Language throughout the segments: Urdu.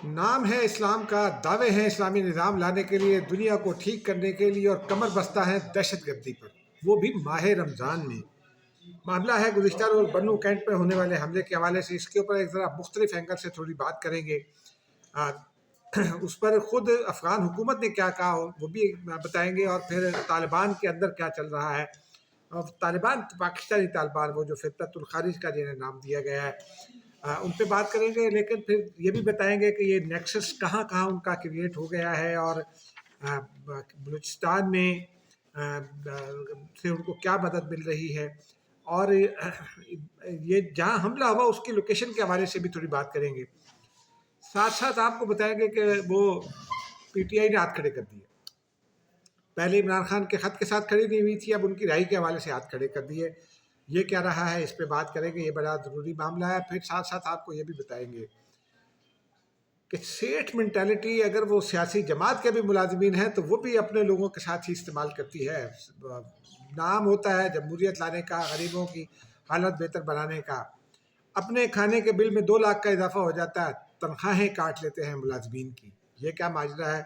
نام ہے اسلام کا، دعوے ہیں اسلامی نظام لانے کے لیے، دنیا کو ٹھیک کرنے کے لیے، اور کمر بستہ ہے دہشت گردی پر، وہ بھی ماہ رمضان میں۔ معاملہ ہے گزشتہ روز بنو کینٹ پہ ہونے والے حملے کے حوالے سے، اس کے اوپر ایک ذرا مختلف اینگل سے تھوڑی بات کریں گے۔ آ، اس پر خود افغان حکومت نے کیا کہا وہ بھی بتائیں گے، اور پھر طالبان کے اندر کیا چل رہا ہے، اور طالبان پاکستانی طالبان، وہ جو فتنۃ الخارج کا جنہیں نام دیا گیا ہے، ان پہ بات کریں گے۔ لیکن پھر یہ بھی بتائیں گے کہ یہ نیکسس کہاں کہاں ان کا کریٹ ہو گیا ہے، اور بلوچستان میں سے ان کو کیا مدد مل رہی ہے، اور یہ جہاں حملہ ہوا اس کی لوکیشن کے حوالے سے بھی تھوڑی بات کریں گے۔ ساتھ ساتھ آپ کو بتائیں گے کہ وہ پی ٹی آئی نے ہاتھ کھڑے کر دیے، پہلے عمران خان کے خط کے ساتھ کھڑی نہیں ہوئی تھی، اب ان کی رہائی کے حوالے سے ہاتھ کھڑے کر دیے۔ یہ کیا رہا ہے، اس پہ بات کریں گے، یہ بڑا ضروری معاملہ ہے۔ پھر ساتھ ساتھ آپ کو یہ بھی بتائیں گے کہ سیٹ مینٹالٹی اگر وہ سیاسی جماعت کے بھی ملازمین ہیں تو وہ بھی اپنے لوگوں کے ساتھ ہی استعمال کرتی ہے۔ نام ہوتا ہے جمہوریت لانے کا، غریبوں کی حالت بہتر بنانے کا، اپنے کھانے کے بل میں 2 لاکھ کا اضافہ ہو جاتا ہے، تنخواہیں کاٹ لیتے ہیں ملازمین کی۔ یہ کیا ماجرا ہے،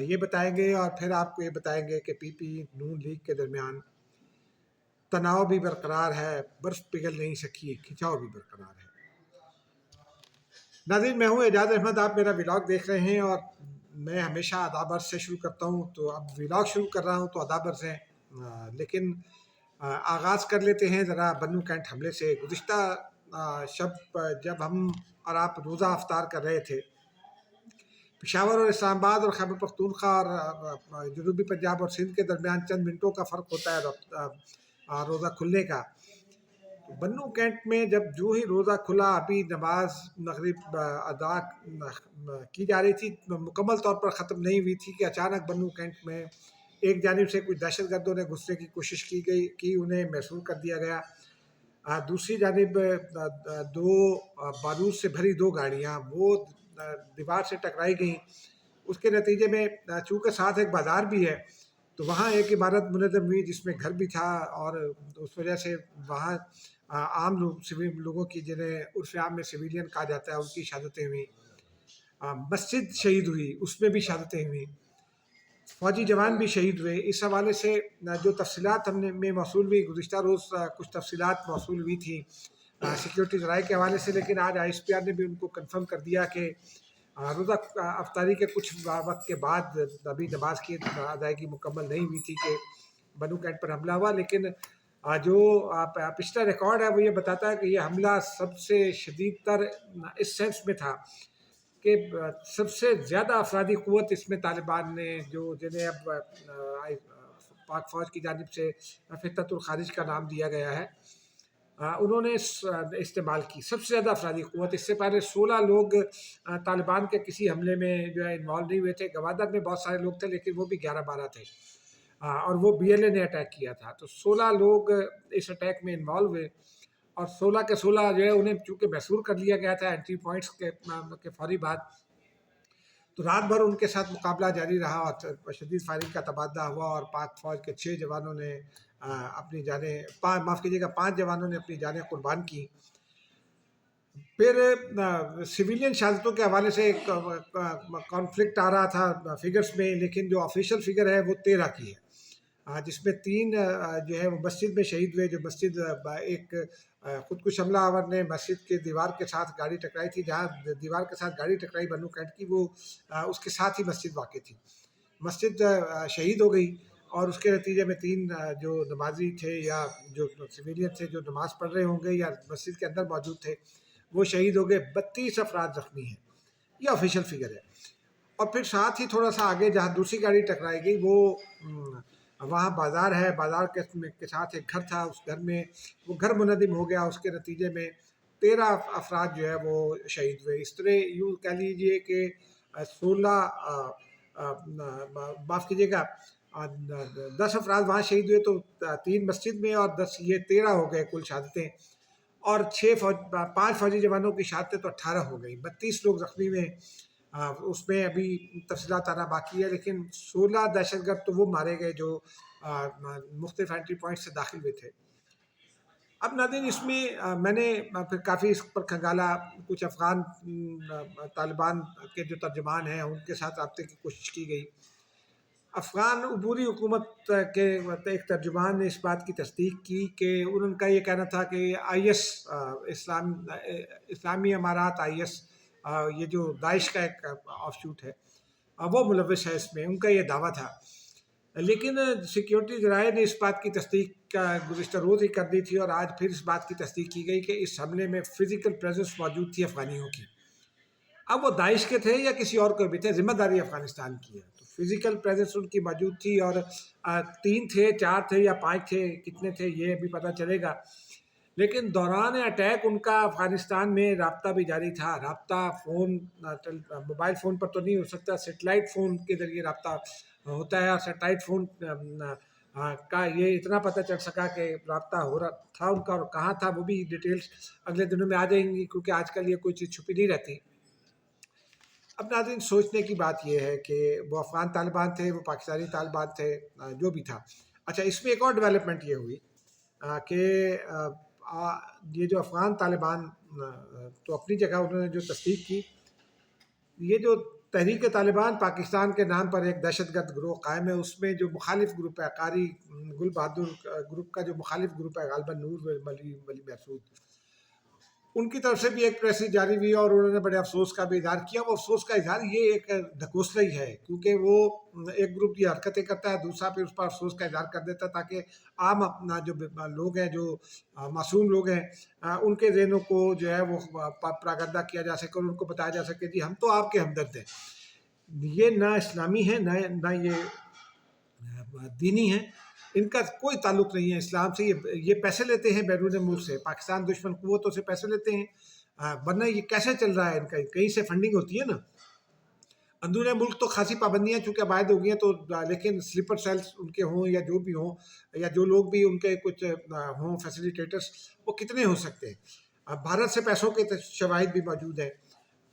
یہ بتائیں گے۔ اور پھر آپ کو یہ بتائیں گے کہ پی پی نون لیگ کے درمیان تناؤ بھی برقرار ہے، برف پگھل نہیں سکی، کھنچاؤ بھی برقرار ہے۔ ناظرین، میں ہوں اعجاز احمد، آپ میرا ولاگ دیکھ رہے ہیں، اور میں ہمیشہ آداب عرض سے شروع کرتا ہوں، تو اب ولاگ شروع کر رہا ہوں تو آداب عرض ہیں۔ لیکن آغاز کر لیتے ہیں ذرا بنو کینٹ حملے سے۔ گزشتہ شب جب ہم اور آپ روزہ افطار کر رہے تھے، پشاور اور اسلام آباد اور خیبر پختونخوا اور جنوبی پنجاب اور سندھ کے درمیان چند منٹوں کا فرق ہوتا ہے روزہ کھلنے کا۔ بنو کینٹ میں جب جو ہی روزہ کھلا، ابھی نماز مغرب ادا کی جا رہی تھی، مکمل طور پر ختم نہیں ہوئی تھی، کہ اچانک بنو کینٹ میں ایک جانب سے کچھ دہشت گردوں نے گھسنے کی کوشش کی انہیں محصور کر دیا گیا۔ دوسری جانب 2 بارود سے بھری 2 گاڑیاں وہ دیوار سے ٹکرائی گئیں۔ اس کے نتیجے میں چونکہ ساتھ ایک بازار بھی ہے، تو وہاں ایک عمارت منہدم ہوئی جس میں گھر بھی تھا، اور اس وجہ سے وہاں عام لوگوں کی، جنہیں عرف عام میں سویلین کہا جاتا ہے، ان کی شہادتیں ہوئیں۔ مسجد شہید ہوئی، اس میں بھی شہادتیں ہوئیں، فوجی جوان بھی شہید ہوئے۔ اس حوالے سے جو تفصیلات میں موصول ہوئی، گزشتہ روز کچھ تفصیلات موصول ہوئی تھیں سیکیورٹی ذرائع کے حوالے سے، لیکن آج آئی ایس پی آر نے بھی ان کو کنفرم کر دیا کہ روزہ افطاری کے کچھ وقت کے بعد ابھی نماز کی ادائیگی مکمل نہیں ہوئی تھی کہ بنو کینٹ پر حملہ ہوا۔ لیکن جو پچھلا ریکارڈ ہے وہ یہ بتاتا ہے کہ یہ حملہ سب سے شدید تر اس سینس میں تھا کہ سب سے زیادہ افرادی قوت اس میں طالبان نے، جنہیں اب پاک فوج کی جانب سے فتنۃ الخارج کا نام دیا گیا ہے، انہوں نے استعمال کی سب سے زیادہ افرادی قوت۔ اس سے پہلے 16 لوگ طالبان کے کسی حملے میں جو ہے انوالو نہیں ہوئے تھے۔ گوادر میں بہت سارے لوگ تھے، لیکن وہ بھی 11-12 تھے، اور وہ بی ایل اے نے اٹیک کیا تھا۔ تو 16 لوگ اس اٹیک میں انوالو ہوئے، اور 16 کے 16 جو ہے انہیں چونکہ محصور کر لیا گیا تھا انٹری پوائنٹس کے فوری بعد، تو رات بھر ان کے ساتھ مقابلہ جاری رہا، اور شدید فائرنگ کا تبادلہ ہوا، اور پاک فوج کے 6 جوانوں نے اپنی جانیں، معاف کیجیے گا، 5 جوانوں نے اپنی جانیں قربان کی۔ پھر سویلین شہادتوں کے حوالے سے ایک کانفلکٹ آ رہا تھا فگرز میں، لیکن جو آفیشیل فگر ہے وہ 13 کی ہے، جس میں 3 جو ہے وہ مسجد میں شہید ہوئے۔ جو مسجد ایک خودکش حملہ آور نے مسجد کے دیوار کے ساتھ گاڑی ٹکرائی تھی، جہاں دیوار کے ساتھ گاڑی ٹکرائی بنو کینٹ کی، وہ اس کے ساتھ ہی مسجد واقع تھی۔ مسجد شہید ہو گئی، اور اس کے نتیجے میں 3 جو نمازی تھے یا جو سویلین تھے جو نماز پڑھ رہے ہوں گے یا مسجد کے اندر موجود تھے، وہ شہید ہو گئے۔ 32 افراد زخمی ہیں، یہ آفیشیل فگر ہے۔ اور پھر ساتھ ہی تھوڑا سا آگے جہاں دوسری گاڑی ٹکرائی گئی، وہ وہاں بازار ہے، بازار کے ساتھ ایک گھر تھا، اس گھر میں وہ گھر منہدم ہو گیا۔ اس کے نتیجے میں 13 افراد جو ہے وہ شہید ہوئے۔ اس طرح یوں کہہ لیجئے کہ 16 معاف کیجیے گا 10 افراد وہاں شہید ہوئے، تو 3 مسجد میں، اور 10 یہ 13 ہو گئے کل شہادتیں، اور 5 فوجی جوانوں کی شہادتیں تو 18 ہو گئی۔ 32 لوگ زخمی ہوئے، اس میں ابھی تفصیلات آنا باقی ہے، لیکن 16 دہشت گرد تو وہ مارے گئے جو مختلف انٹری پوائنٹ سے داخل ہوئے تھے۔ اب ناظرین اس میں میں نے پھر کافی اس پر کھنگالا، کچھ افغان طالبان کے جو ترجمان ہیں ان کے ساتھ رابطے کی کوشش کی گئی۔ افغان عبوری حکومت کے ایک ترجمان نے اس بات کی تصدیق کی کہ ان کا یہ کہنا تھا کہ آئی ایس اسلامی امارات آئی ایس یہ جو داعش کا ایک آف شوٹ ہے وہ ملوث ہے اس میں، ان کا یہ دعویٰ تھا۔ لیکن سیکیورٹی ذرائع نے اس بات کی تصدیق کا گزشتہ روز ہی کر دی تھی، اور آج پھر اس بات کی تصدیق کی گئی کہ اس حملے میں فزیکل پریزنس موجود تھی افغانیوں کی۔ اب وہ داعش کے تھے یا کسی اور کو بھی تھے، ذمہ داری افغانستان کی ہے، تو فزیکل پریزنس ان کی موجود تھی، اور 3 تھے، 4 تھے یا 5 تھے، کتنے تھے یہ بھی پتہ چلے گا۔ لیکن دوران اٹیک ان کا افغانستان میں رابطہ بھی جاری تھا، رابطہ فون موبائل فون پر تو نہیں ہو سکتا، سیٹلائٹ فون کے ذریعے رابطہ ہوتا ہے، اور سیٹلائٹ فون کا یہ اتنا پتہ چل سکا کہ رابطہ ہو رہا تھا ان کا، اور کہاں تھا وہ بھی ڈیٹیلز اگلے دنوں میں آ جائیں گی، کیونکہ آج کل یہ کوئی چیز چھپی نہیں رہتی۔ اب ناظرین سوچنے کی بات یہ ہے کہ وہ افغان طالبان تھے، وہ پاکستانی طالبان تھے، جو بھی تھا۔ اچھا، اس میں ایک اور ڈیولپمنٹ یہ ہوئی کہ یہ جو افغان طالبان تو اپنی جگہ انہوں نے جو تصدیق کی، یہ جو تحریک طالبان پاکستان کے نام پر ایک دہشت گرد گروہ قائم ہے، اس میں جو مخالف گروپ ہے، قاری گل بہادر گروپ کا جو مخالف گروپ ہے، غالباً نور ولی محسود، ان کی طرف سے بھی ایک پریس جاری ہوئی، اور انہوں نے بڑے افسوس کا بھی اظہار کیا۔ وہ افسوس کا اظہار یہ ایک ڈھکوسلا ہی ہے، کیونکہ وہ ایک گروپ یہ حرکتیں کرتا ہے، دوسرا پھر اس پر افسوس کا اظہار کر دیتا ہے، تاکہ عام اپنا جو لوگ ہیں، جو معصوم لوگ ہیں، ان کے ذہنوں کو جو ہے وہ پراگندہ کیا جا سکے، اور ان کو بتایا جا سکے جی ہم تو آپ کے ہمدرد ہیں۔ یہ نہ اسلامی ہے، نہ یہ دینی ہے، ان کا کوئی تعلق نہیں ہے اسلام سے۔ یہ پیسے لیتے ہیں بیرون ملک سے، پاکستان دشمن قوتوں سے پیسے لیتے ہیں، ورنہ یہ کیسے چل رہا ہے؟ ان کا کہیں سے فنڈنگ ہوتی ہے نا۔ اندرون ملک تو خاصی پابندیاں چونکہ عائد ہو گئی ہیں، تو لیکن سلیپر سیلز ان کے ہوں یا جو بھی ہوں، یا جو لوگ بھی ان کے کچھ ہوں فیسیلیٹیٹرز، وہ کتنے ہو سکتے ہیں؟ بھارت سے پیسوں کے شواہد بھی موجود ہیں۔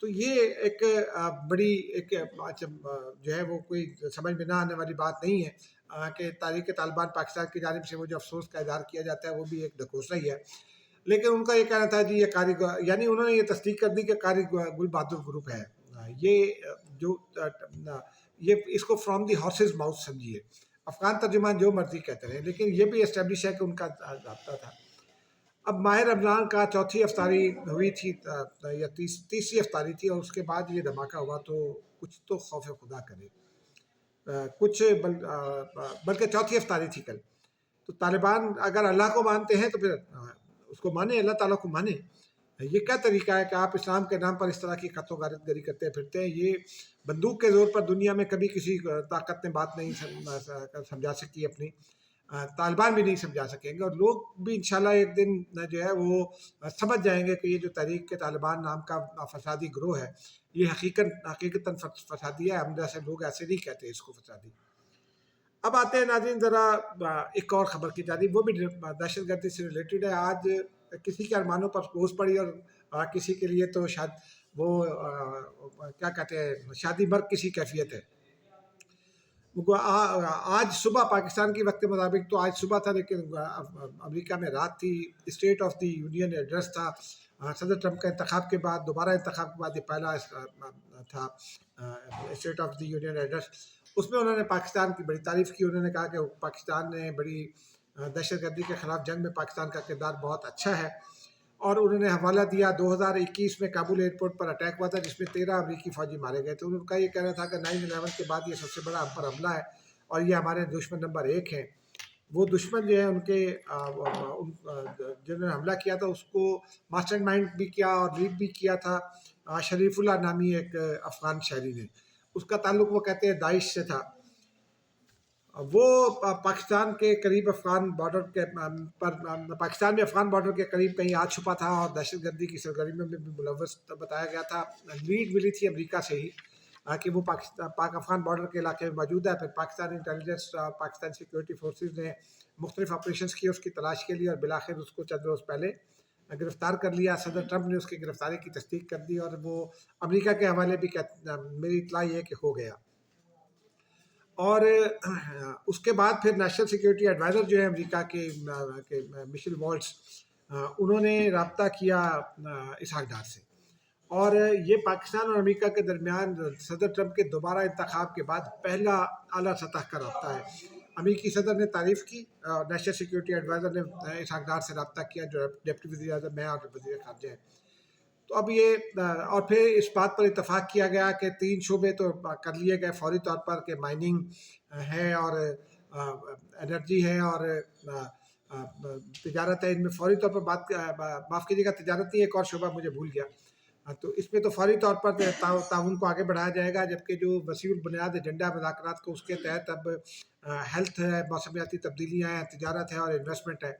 تو یہ ایک بڑی ایک جو ہے وہ کوئی سمجھ میں نہ آنے والی بات نہیں ہے کہ تحریک طالبان پاکستان کی جانب سے وہ جو افسوس کا اظہار کیا جاتا ہے وہ بھی ایک ڈھکوسلا ہی ہے۔ لیکن ان کا یہ کہنا تھا جی یہ قاری، یعنی انہوں نے یہ تصدیق کر دی کہ قاری گل بہادر گروپ ہے، یہ جو یہ اس کو فرام دی ہارسز ماؤتھ سمجھیے، افغان ترجمان جو مرضی کہتے رہے، لیکن یہ بھی اسٹیبلش ہے کہ ان کا رابطہ تھا۔ اب ماہ رمضان کا چوتھی افطاری ہوئی تھی یا تیسری افطاری تھی، اور اس کے بعد یہ دھماکہ ہوا، تو کچھ تو خوف خدا کرے، کچھ بلکہ چوتھی افطاری تھی کل۔ تو طالبان اگر اللہ کو مانتے ہیں تو پھر اس کو مانیں، اللہ تعالیٰ کو مانیں۔ یہ کیا طریقہ ہے کہ آپ اسلام کے نام پر اس طرح کی قتل و غارت گری کرتے پھرتے ہیں؟ یہ بندوق کے زور پر دنیا میں کبھی کسی طاقت نے بات نہیں سمجھا سکی اپنی، طالبان بھی نہیں سمجھا سکیں گے، اور لوگ بھی انشاءاللہ ایک دن جو ہے وہ سمجھ جائیں گے کہ یہ جو تحریک کے طالبان نام کا فسادی گروہ ہے یہ حقیقتاً فسادی ہے، ہم جیسے لوگ ایسے نہیں کہتے اس کو فسادی۔ اب آتے ہیں ناظرین ذرا ایک اور خبر کی جانب، وہ بھی دہشت گردی سے ریلیٹڈ ہے۔ آج کسی کے ارمانوں پر پوز پڑی، اور کسی کے لیے تو شاید وہ کیا کہتے ہیں شادی مرگ کسی کیفیت ہے۔ آج صبح پاکستان کی وقت کے مطابق تو آج صبح تھا، لیکن امریکہ میں رات تھی، state of the union address تھا صدر ٹرمپ کا انتخاب کے بعد، دوبارہ انتخاب کے بعد یہ پہلا تھا state of the union address. اس میں انہوں نے پاکستان کی بڑی تعریف کی، انہوں نے کہا کہ پاکستان نے بڑی دہشت گردی کے خلاف جنگ میں پاکستان کا کردار بہت اچھا ہے، اور انہوں نے حوالہ دیا 2021 میں کابل ایئرپورٹ پر اٹیک ہوا تھا جس میں 13 امریکی فوجی مارے گئے تھے۔ ان کا یہ کہنا تھا کہ 9/11 کے بعد یہ سب سے بڑا ہم پر حملہ ہے، اور یہ ہمارے دشمن نمبر 1 ہیں۔ وہ دشمن جو ہے ان کے جنہوں نے حملہ کیا تھا اس کو ماسٹر مائنڈ بھی کیا اور لیڈ بھی کیا تھا شریف اللہ نامی ایک افغان شہری نے، اس کا تعلق وہ کہتے ہیں داعش سے تھا۔ وہ پاکستان کے قریب افغان بارڈر کے پر پاکستان میں افغان بارڈر کے قریب کہیں آ چھپا تھا، اور دہشت گردی کی سرگرمیوں میں بھی ملوث بتایا گیا تھا۔ لیڈ ملی تھی امریکہ سے ہی کہ وہ پاک افغان بارڈر کے علاقے میں موجود ہے۔ پھر Pakistan intelligence, Pakistan security forces نے مختلف آپریشنز کیے اس کی تلاش کے لیے، اور بالآخر اس کو چند روز پہلے گرفتار کر لیا۔ صدر ٹرمپ نے اس کی گرفتاری کی تصدیق کر دی، اور وہ امریکہ کے حوالے بھی میری اطلاع یہ کہ ہو گیا۔ اور اس کے بعد پھر نیشنل سیکیورٹی ایڈوائزر جو ہے امریکہ کے مشیل والٹز، انہوں نے رابطہ کیا اسحاق ڈار سے، اور یہ پاکستان اور امریکہ کے درمیان صدر ٹرمپ کے دوبارہ انتخاب کے بعد پہلا اعلیٰ سطح کا رابطہ ہے۔ امریکی صدر نے تعریف کی، نیشنل سیکورٹی ایڈوائزر نے اسحاق ڈار سے رابطہ کیا جو ڈپٹی وزیر اعظم ہے اور وزیر خارجہ ہے۔ تو اب یہ اور پھر اس بات پر اتفاق کیا گیا کہ 3 شعبے تو کر لیے گئے فوری طور پر، کہ مائننگ ہے اور انرجی ہے اور تجارت ہے۔ ان میں فوری طور پر معاف کیجیے گا، تجارت نہیں، ایک اور شعبہ مجھے بھول گیا۔ تو اس میں تو فوری طور پر تعاون کو آگے بڑھایا جائے گا، جبکہ جو وسیع البنیاد ایجنڈا مذاکرات کو، اس کے تحت اب ہیلتھ ہے، موسمیاتی تبدیلیاں ہیں، تجارت ہے اور انویسٹمنٹ ہے،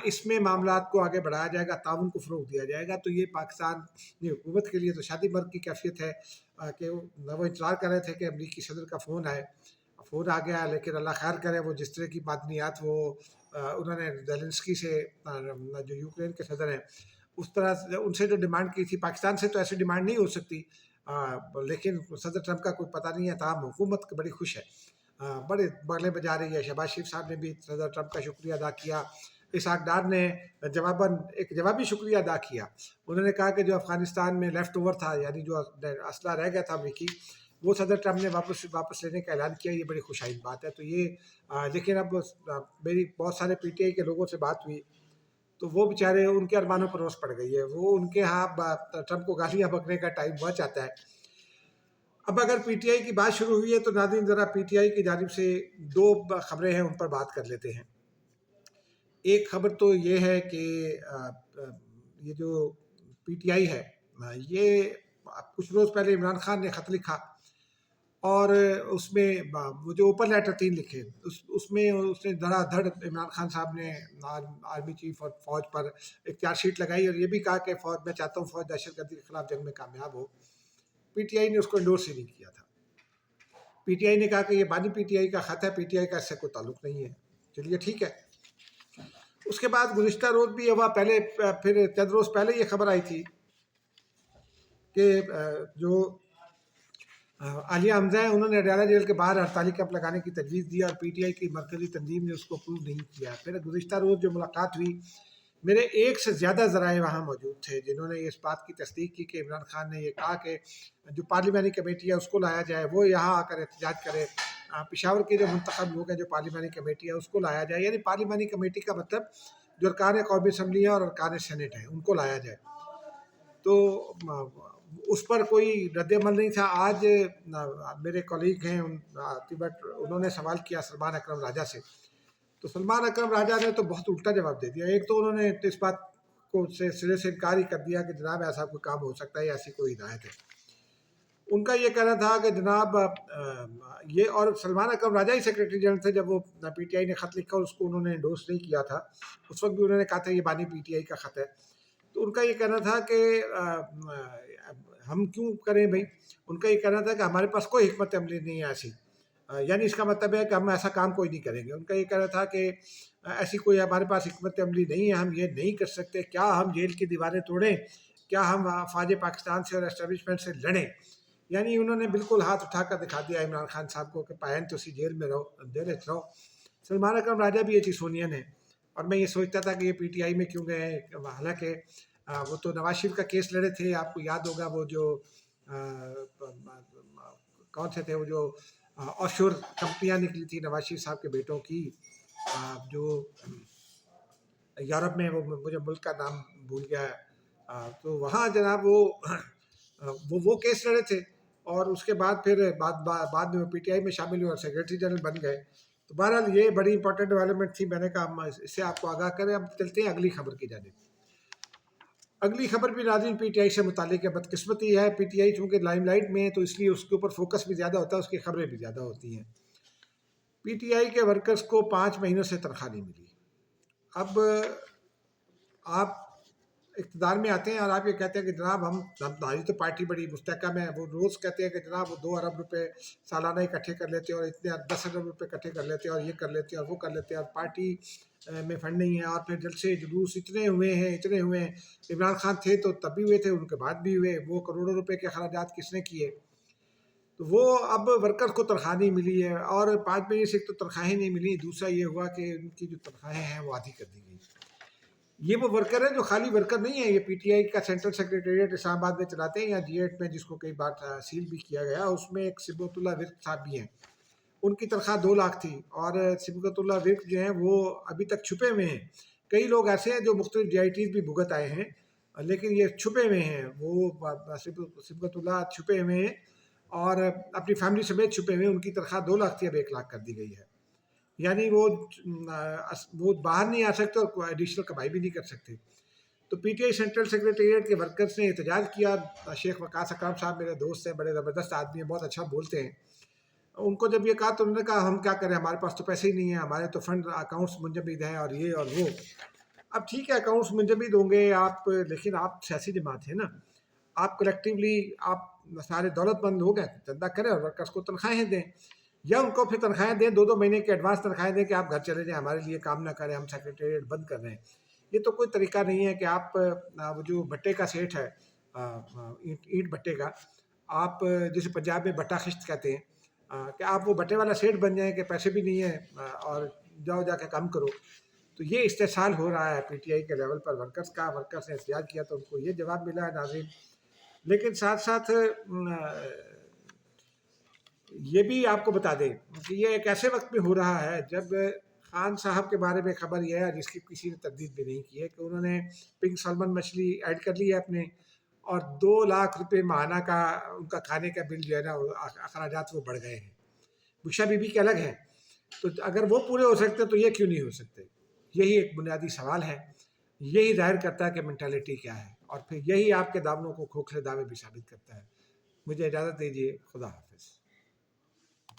اس میں معاملات کو آگے بڑھایا جائے گا، تعاون کو فروغ دیا جائے گا۔ تو یہ پاکستان حکومت کے لیے تو شادی مرگ کی کیفیت ہے کہ وہ انتظار کر رہے تھے کہ امریکی صدر کا فون آئے، فون آ گیا، لیکن اللہ خیر کرے، وہ جس طرح کی معدنیات وہ انہوں نے زیلنسکی سے، جو یوکرین کے صدر ہیں، اس طرح ان سے جو ڈیمانڈ کی تھی، پاکستان سے تو ایسی ڈیمانڈ نہیں ہو سکتی، لیکن صدر ٹرمپ کا کوئی پتہ نہیں ہے، تاہم حکومت بڑی خوش ہے، بڑے بغلے بجا رہی ہے۔ شہباز شریف صاحب نے بھی صدر ٹرمپ کا شکریہ ادا کیا، اسحاق ڈار نے جواباً ایک جوابی شکریہ ادا کیا۔ انہوں نے کہا کہ جو افغانستان میں لیفٹ اوور تھا، یعنی جو اسلحہ رہ گیا تھا امریکی، وہ صدر ٹرمپ نے واپس لینے کا اعلان کیا، یہ بڑی خوشائن بات ہے۔ تو یہ لیکن اب میری بہت سارے پی ٹی آئی کے لوگوں سے بات ہوئی، تو وہ بیچارے، ان کے ارمانوں پر روس پڑ گئی ہے، وہ ان کے ہاں ٹرمپ کو گالیاں بکنے کا ٹائم بہت چاہتا ہے۔ اب اگر پی ٹی آئی کی بات شروع ہوئی ہے تو ناظرین ذرا پی ٹی آئی کی جانب سے 2 خبریں ہیں، ان پر بات کر لیتے ہیں۔ ایک خبر تو یہ ہے کہ یہ جو پی ٹی آئی ہے، یہ کچھ روز پہلے عمران خان نے خط لکھا، اور اس میں وہ جو اوپن لیٹر 3 لکھے، اس میں اس نے دھڑا دھڑ عمران خان صاحب نے آرمی چیف اور فوج پر ایک چارج شیٹ لگائی، اور یہ بھی کہا کہ فوج، میں چاہتا ہوں فوج دہشت گردی کے خلاف جنگ میں کامیاب ہو۔ پی ٹی آئی نے اس کو انڈورس ہی نہیں کیا تھا۔ پی ٹی آئی نے کہا کہ یہ بانی پی ٹی آئی کا خط ہے، پی ٹی آئی کا اس سے کوئی تعلق نہیں ہے۔ چلیے ٹھیک ہے۔ اس کے بعد گزشتہ روز بھی ہوا، پہلے پھر چند روز پہلے یہ خبر آئی تھی کہ جو عالیہ حمزہ ہیں، انہوں نے اڈیالہ جیل کے باہر ہڑتالی کیمپ لگانے کی تجویز دی، اور پی ٹی آئی کی مرکزی تنظیم نے اس کو اپروو نہیں کیا۔ پھر گزشتہ روز جو ملاقات ہوئی، میرے ایک سے زیادہ ذرائع وہاں موجود تھے جنہوں نے اس بات کی تصدیق کی کہ عمران خان نے یہ کہا کہ جو پارلیمانی کمیٹی ہے اس کو لایا جائے، وہ یہاں آ کر احتجاج کرے، پشاور کے جو منتخب لوگ ہیں، جو پارلیمانی کمیٹی ہے اس کو لایا جائے، یعنی پارلیمانی کمیٹی کا مطلب جو ارکان قومی اسمبلی ہیں اور ارکان سینٹ ہیں، ان کو لایا جائے۔ تو اس پر کوئی رد عمل نہیں تھا۔ آج میرے کولیگ ہیں انہوں نے سوال کیا سلمان اکرم راجہ سے، تو سلمان اکرم راجہ نے تو بہت الٹا جواب دے دیا۔ ایک تو انہوں نے اس بات کو سرے سے انکار ہی کر دیا کہ جناب ایسا کوئی کام ہو سکتا ہے، ایسی کوئی ہدایت ہے۔ ان کا یہ کہنا تھا کہ جناب یہ، اور سلمان اکرم راجہ ہی سیکریٹری جنرل تھے جب وہ پی ٹی آئی نے خط لکھا، اس کو انہوں نے انڈورس نہیں کیا تھا، اس وقت بھی انہوں نے کہا تھا یہ بانی پی ٹی آئی کا خط ہے۔ تو ان کا یہ کہنا تھا کہ ہم کیوں کریں بھائی، ان کا یہ کہنا تھا کہ ہمارے پاس کوئی حکمت عملی نہیں ہے ایسی، یعنی اس کا مطلب ہے کہ ہم ایسا کام کوئی نہیں کریں گے۔ ان کا یہ کہنا تھا کہ ایسی کوئی ہمارے پاس حکمت عملی نہیں ہے، ہم یہ نہیں کر سکتے، کیا ہم جیل کی دیواریں توڑیں، کیا ہم افواج پاکستان سے اور اسٹیبلشمنٹ سے لڑیں۔ یعنی انہوں نے بالکل ہاتھ اٹھا کر دکھا دیا عمران خان صاحب کو کہ پائن تو اسی جیل میں رہو، دیر رہو۔ سلمان اکرم راجہ بھی یہ چیز سونین ہے، اور میں یہ سوچتا تھا کہ یہ پی ٹی آئی میں کیوں گئے ہیں، حالانکہ وہ تو نواز شریف کا کیس لڑے تھے، آپ کو یاد ہوگا، وہ جو کون سے تھے، وہ جو آف شور کمپنیاں نکلی تھی نواز شریف صاحب کے بیٹوں کی، جو یورپ میں، وہ مجھے ملک کا نام بھول گیا ہے، تو وہاں جناب وہ کیس لڑے تھے، اور اس کے بعد پھر بعد میں وہ پی ٹی آئی میں شامل ہوئے اور سیکریٹری جنرل بن گئے۔ تو بہرحال یہ بڑی امپورٹنٹ ڈیولپمنٹ تھی، میں نے کہا ہم اس سے آپ کو آگاہ کریں۔ اب چلتے ہیں اگلی خبر کی جانب۔ اگلی خبر بھی ناظرین پی ٹی آئی سے متعلق ہے۔ بدقسمتی ہے، پی ٹی آئی چونکہ لائم لائٹ میں ہے تو اس لیے اس کے اوپر فوکس بھی زیادہ ہوتا ہے، اس کی خبریں بھی زیادہ ہوتی ہیں۔ پی ٹی آئی کے ورکرز کو 5 مہینوں سے تنخواہ نہیں ملی۔ اب آپ اقتدار میں آتے ہیں اور آپ یہ کہتے ہیں کہ جناب ہماری تو پارٹی بڑی مستحکم ہے، وہ روز کہتے ہیں کہ جناب وہ 2 ارب روپے سالانہ اکٹھے کر لیتے ہیں، اور اتنے 10 ارب روپے اکٹھے کر لیتے ہیں، اور یہ کر لیتے ہیں اور وہ کر لیتے ہیں، اور پارٹی میں فنڈ نہیں ہے، اور پھر جلسے جلوس اتنے ہوئے ہیں۔ عمران خان تھے تو تب بھی ہوئے تھے، ان کے بعد بھی ہوئے، وہ کروڑوں روپے کے اخراجات کس نے کیے؟ تو وہ اب ورکر کو تنخواہ نہیں ملی ہے، اور 5 مہینے سے ایک تو تنخواہیں نہیں ملی، دوسرا یہ ہوا کہ ان کی جو تنخواہیں ہیں وہ آدھی کر دی گئی۔ یہ وہ ورکر ہیں جو خالی ورکر نہیں ہیں، یہ پی ٹی آئی کا سینٹرل سیکریٹریٹ اسلام آباد میں چلاتے ہیں، یا G8 میں جس کو کئی بار سیل بھی کیا گیا، اس میں ایک صبغت اللہ ورک صاحب بھی ہیں، ان کی تنخواہ 2 لاکھ تھی، اور صبغت اللہ ورک جو ہیں وہ ابھی تک چھپے ہوئے ہیں۔ کئی لوگ ایسے ہیں جو مختلف DITs بھی بھگت آئے ہیں، لیکن یہ چھپے ہوئے ہیں، وہ صبغت اللہ چھپے ہوئے ہیں اور اپنی فیملی سمیت چھپے ہوئے ہیں، ان کی تنخواہ 2 لاکھ تھی، اب 1 لاکھ کر دی گئی ہے۔ یعنی وہ باہر نہیں آ سکتے اور کوئی ایڈیشنل کمائی بھی نہیں کر سکتے۔ تو P T I central secretariat کے ورکرز نے احتجاج کیا۔ شیخ وقاص اکرم صاحب میرے دوست ہیں، بڑے زبردست آدمی ہیں، بہت اچھا بولتے ہیں۔ ان کو جب یہ کہا تو انہوں نے کہا ہم کیا کریں، ہمارے پاس تو پیسے ہی نہیں ہیں، ہمارے تو فنڈ اکاؤنٹس منجمد ہیں اور یہ اور وہ۔ اب ٹھیک ہے اکاؤنٹس منجمد ہوں گے آپ، لیکن آپ سیاسی جماعت ہیں نا، آپ کلیکٹیولی آپ سارے دولت مند لوگ ہیں، چندہ کریں اور ورکرس کو تنخواہیں دیں، یا ان کو پھر تنخواہیں دیں 2 مہینے کے ایڈوانس تنخواہیں دیں کہ آپ گھر چلے جائیں، ہمارے لیے کام نہ کریں، ہم سیکریٹریٹ بند کر رہے ہیں۔ یہ تو کوئی طریقہ نہیں ہے کہ آپ وہ جو بٹے کا سیٹ ہے، اینٹ بٹے کا، آپ جسے پنجاب میں بٹا خشت کہتے ہیں، کہ آپ وہ بٹے والا سیٹ بن جائیں کہ پیسے بھی نہیں ہیں اور جاؤ جا کے کام کرو۔ تو یہ استحصال ہو رہا ہے پی ٹی آئی کے لیول پر ورکرز کا۔ ورکرز نے احتجاج کیا تو ان کو یہ جواب ملا ہے ناظرین۔ لیکن ساتھ ساتھ یہ بھی آپ کو بتا دیں کہ یہ ایک ایسے وقت میں ہو رہا ہے جب خان صاحب کے بارے میں خبر یہ ہے، جس کی کسی نے تردید بھی نہیں کی ہے، کہ انہوں نے پنک سالمن مچھلی ایڈ کر لی ہے اپنے، اور 2 لاکھ روپے ماہانہ کا ان کا کھانے کا بل جو ہے نا، اخراجات وہ بڑھ گئے ہیں۔ بشا بی بی کے الگ ہیں، تو اگر وہ پورے ہو سکتے تو یہ کیوں نہیں ہو سکتے؟ یہی ایک بنیادی سوال ہے، یہی ظاہر کرتا ہے کہ مینٹالٹی کیا ہے، اور پھر یہی آپ کے دعووں کو کھوکھلے دعوے بھی ثابت کرتا ہے۔ مجھے اجازت دیجیے، خدا حافظ۔